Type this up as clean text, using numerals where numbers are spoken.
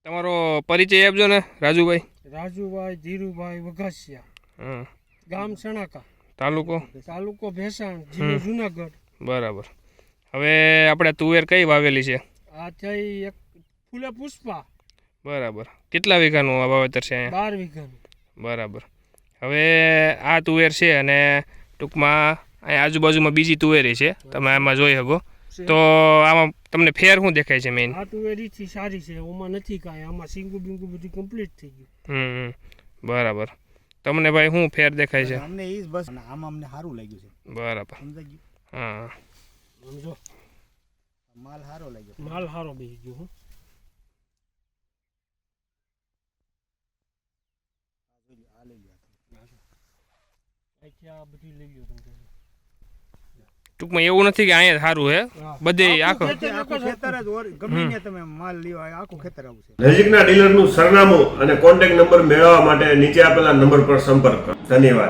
તમારો પરિચય આપજો ને રાજુભાઈ. રાજુભાઈ ધીરુભાઈ વઘાસિયા, ગામ સણાકા, તાલુકો ભેસાણ, જિલ્લો જુનાગઢ. બરાબર. હવે આપણે તુવેર કઈ વાવેલી છે? આ થઈ એક ફૂલે પુષ્પા. બરાબર. કેટલા વીઘાનું આ વાવેતર છે અહીંયા? 12 વીઘાનું. બરાબર. હવે આ તુવેર છે અને ટૂંકમાં અહીંયા આજુબાજુમાં બીજી તુવેરી છે, તમે આમાં જોઈ શકો. તો આમાં તમને ફેર શું દેખાય છે મેઇન? આ તુવેરીથી સારી છે, ઓમાં નથી કાંઈ, આમાં સિંગુ બિંગુ બધું કમ્પ્લીટ થઈ ગયું. બરાબર. તમને ભાઈ શું ફેર દેખાય છે? અમને ઈ જ બસ, આમાં અમને સારું લાગ્યું છે. બરાબર. સમજાઈ ગયું? હા, સમજો, માલ સારો લાગ્યો. માલ સારો બેસી ગયો. હું આ બધી લઈ ગયો તમે. ટૂંકમાં એવું નથી કે અહીંયા સારું હે, બધે આખો ખેતર જ ગમે ત્યાં તમે માલ લ્યો, આખું ખેતર આવું છે. નજીકના ડીલરનું સરનામું અને કોન્ટેક્ટ નંબર મેળવવા માટે નીચે આપેલા નંબર પર સંપર્ક કરો. ધન્યવાદ.